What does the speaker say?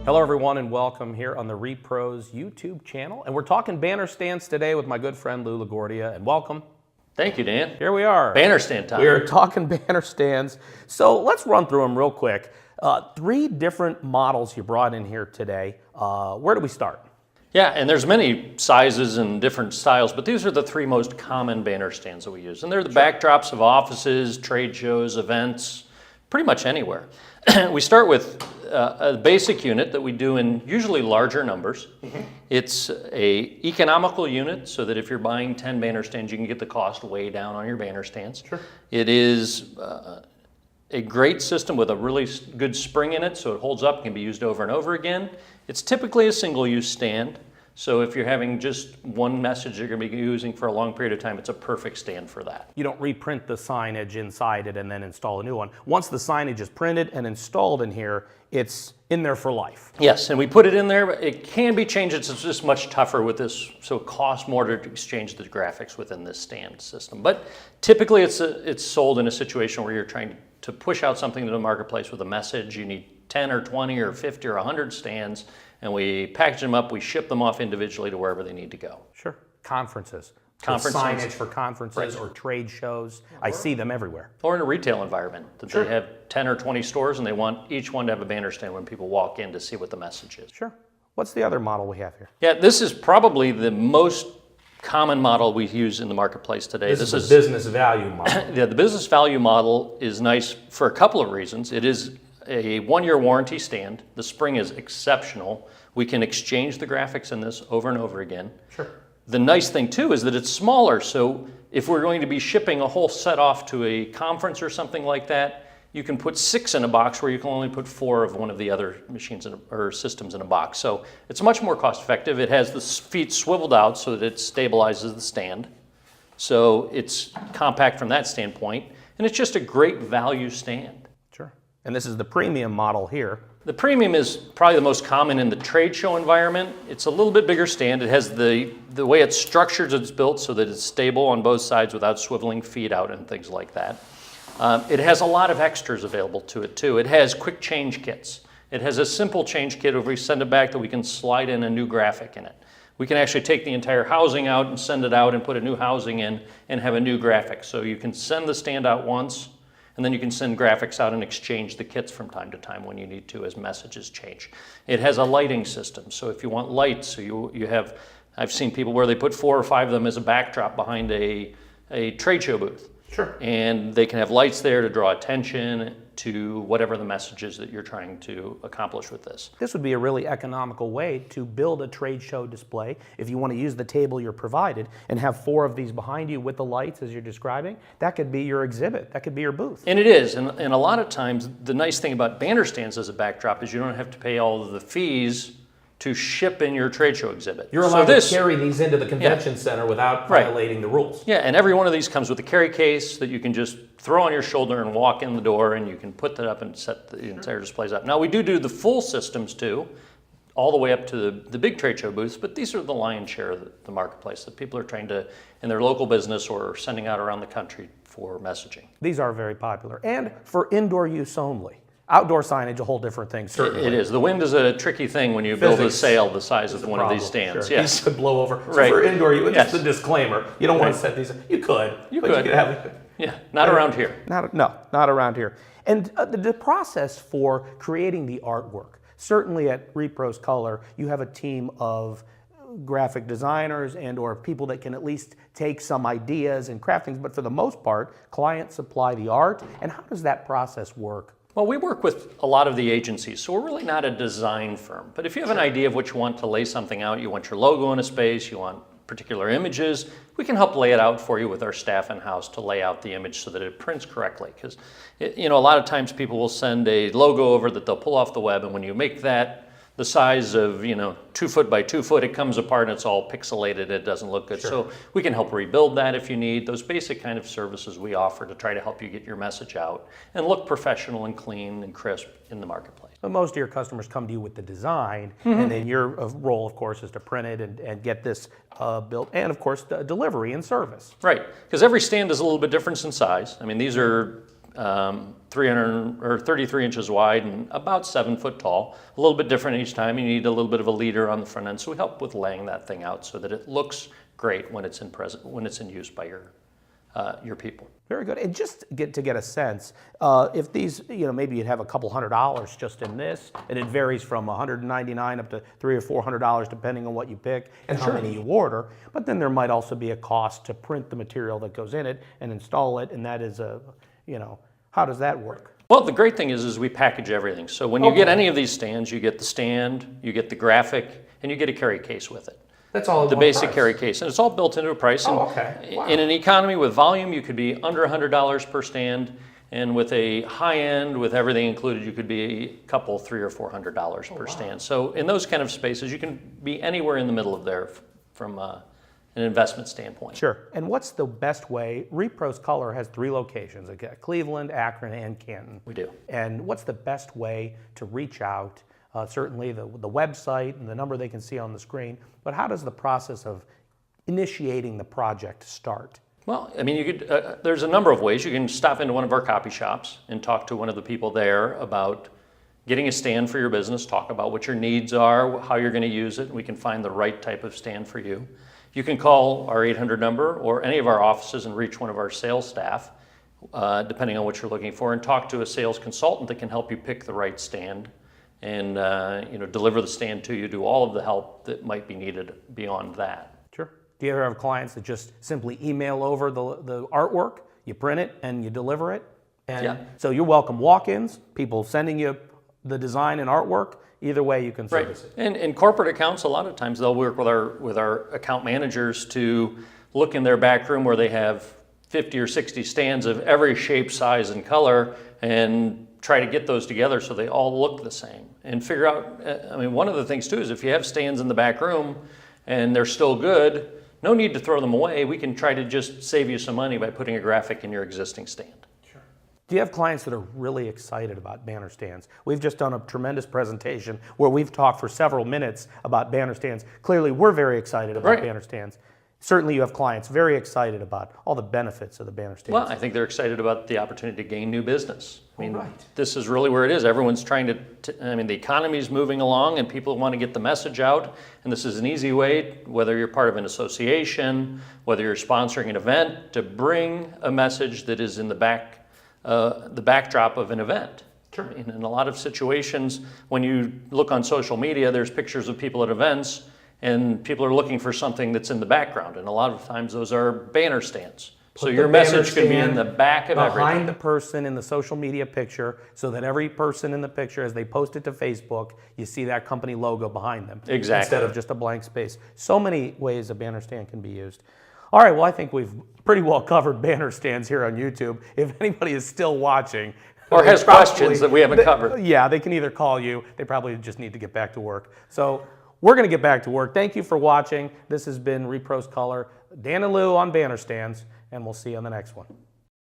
Hello everyone and welcome here on the Repros YouTube channel. And we're talking banner stands today with my good friend LaGuardia, and welcome. Thank you, Dan. Here we are. Banner stand time. We're talking banner stands. So let's run through them real quick. 3 different models you brought in here today. Where do we start? Yeah, and there's many sizes and different styles, but these are the 3 most common banner stands that we use. And they're the backdrops of offices, trade shows, events, pretty much anywhere. We start with a basic unit that we do in usually larger numbers. It's a economical unit so that if you're buying 10 banner stands, you can get the cost way down on your banner stands. Sure. It is a great system with a really good spring in it, so it holds up, can be used over and over again. It's typically a single-use stand, so if you're having just one message you're going to be using for a long period of time, it's a perfect stand for that. You don't reprint the signage inside it and then install a new one. Once the signage is printed and installed in here, it's in there for life. Yes, and we put it in there. It can be changed. It's just much tougher with this, so it costs more to exchange the graphics within this stand system. But typically it's sold in a situation where you're trying to push out something to the marketplace with a message. You need 10 or 20 or 50 or 100 stands, and we package them up, we ship them off individually to wherever they need to go. Sure. Conferences. Conferences. Signage for conferences or trade shows. I see them everywhere. Or in a retail environment, that they have 10 or 20 stores and they want each one to have a banner stand when people walk in to see what the message is. Sure. What's the other model we have here? Yeah, this is probably the most common model we use in the marketplace today. This is the business value model. Yeah, the business value model is nice for a couple of reasons. It is a 1-year warranty stand. The spring is exceptional. We can exchange the graphics in this over and over again. Sure. The nice thing too is that it's smaller, so if we're going to be shipping a whole set off to a conference or something like that, you can put 6 in a box where you can only put 4 of one of the other machines or systems in a box. So it's much more cost effective. It has the feet swiveled out so that it stabilizes the stand. So it's compact from that standpoint, and it's just a great value stand. Sure. And this is the premium model here. The premium is probably the most common in the trade show environment. It's a little bit bigger stand. It has the way it's structured, it's built so that it's stable on both sides without swiveling feet out and things like that. It has a lot of extras available to it too. It has quick change kits. It has a simple change kit where we send it back that we can slide in a new graphic in it. We can actually take the entire housing out and send it out and put a new housing in and have a new graphic. So you can send the stand out once, and then you can send graphics out and exchange the kits from time to time when you need to as messages change. It has a lighting system, so if you want lights, so you have, I've seen people where they put 4 or 5 of them as a backdrop behind a trade show booth. Sure. And they can have lights there to draw attention to whatever the message is that you're trying to accomplish with this. This would be a really economical way to build a trade show display. If you want to use the table you're provided and have 4 of these behind you with the lights as you're describing, that could be your exhibit. That could be your booth. And it is. And a lot of times, the nice thing about banner stands as a backdrop is you don't have to pay all of the fees to ship in your trade show exhibit. You're allowed to carry these into the convention center without violating the rules. Yeah, and every one of these comes with a carry case that you can just throw on your shoulder and walk in the door, and you can put that up and set the entire displays up. Now, we do the full systems too, all the way up to the big trade show booths, but these are the lion's share of the marketplace that people are trying to, in their local business or sending out around the country for messaging. These are very popular, and for indoor use only. Outdoor signage, a whole different thing, certainly. It is. The wind is a tricky thing when you build a sail the size of one of these stands. Sure. Yes. These could blow over. So for indoor use, just a disclaimer, you don't want to set these, you could. You could. Yeah, not around here. Not around here. And the process for creating the artwork, certainly at Repros Color, you have a team of graphic designers and or people that can at least take some ideas and craft things, but for the most part, clients supply the art. And how does that process work? Well, we work with a lot of the agencies, so we're really not a design firm. But if you have an idea of what you want to lay something out, you want your logo in a space, you want particular images, we can help lay it out for you with our staff in-house to lay out the image so that it prints correctly. Because, a lot of times people will send a logo over that they'll pull off the web, and when you make that the size of 2 foot by 2 foot, it comes apart and it's all pixelated, it doesn't look good. So we can help rebuild that if you need. Those basic kind of services we offer to try to help you get your message out and look professional and clean and crisp in the marketplace. But most of your customers come to you with the design, and then your role, of course, is to print it and get this built, and of course, the delivery and service. Right, because every stand is a little bit different in size. I mean, these are 300 or 33 inches wide and about 7 foot tall. A little bit different each time. You need a little bit of a leader on the front end, so we help with laying that thing out so that it looks great when it's in use by your people. Very good. And just to get a sense, if these, maybe you'd have a couple $100 just in this, and it varies from $199 up to $300 or $400 depending on what you pick and how many you order. But then there might also be a cost to print the material that goes in it and install it, and that is how does that work? Well, the great thing is we package everything. So when you get any of these stands, you get the stand, you get the graphic, and you get a carry case with it. That's all the basic carry case, and it's all built into a price. Oh, okay. Wow. In an economy with volume, you could be under $100 per stand, and with a high end, with everything included, you could be a couple, $300 or $400 per stand. So in those kind of spaces, you can be anywhere in the middle of there from an investment standpoint. Sure. And what's the best way? Repros Color has 3 locations: Cleveland, Akron, and Canton. We do. And what's the best way to reach out? Certainly the website and the number they can see on the screen, but how does the process of initiating the project start? Well, I mean, you could. There's a number of ways. You can stop into one of our copy shops and talk to one of the people there about getting a stand for your business, talk about what your needs are, how you're going to use it, and we can find the right type of stand for you. You can call our 800 number or any of our offices and reach one of our sales staff, depending on what you're looking for, and talk to a sales consultant that can help you pick the right stand and deliver the stand to you, do all of the help that might be needed beyond that. Sure. Do you ever have clients that just simply email over the artwork, you print it, and you deliver it? And so you welcome walk-ins, people sending you the design and artwork. Either way, you can service it. And in corporate accounts, a lot of times they'll work with our account managers to look in their back room where they have 50 or 60 stands of every shape, size, and color, and try to get those together so they all look the same and figure out, one of the things too is if you have stands in the back room and they're still good, no need to throw them away. We can try to just save you some money by putting a graphic in your existing stand. Sure. Do you have clients that are really excited about banner stands? We've just done a tremendous presentation where we've talked for several minutes about banner stands. Clearly, we're very excited about banner stands. Certainly you have clients very excited about all the benefits of the banner stands. Well, I think they're excited about the opportunity to gain new business. This is really where it is. Everyone's trying the economy's moving along and people want to get the message out. And this is an easy way, whether you're part of an association, whether you're sponsoring an event, to bring a message that is in the backdrop of an event. Sure. In a lot of situations, when you look on social media, there's pictures of people at events and people are looking for something that's in the background. And a lot of times those are banner stands. So your message could be in the back of everything. Behind the person in the social media picture, so that every person in the picture, as they post it to Facebook, you see that company logo behind them. Exactly. Instead of just a blank space. So many ways a banner stand can be used. All right, well, I think we've pretty well covered banner stands here on YouTube. If anybody is still watching, or has questions that we haven't covered. Yeah, they can either call you. They probably just need to get back to work. So we're going to get back to work. Thank you for watching. This has been Repros Color, Dan and Lou on banner stands, and we'll see you on the next one.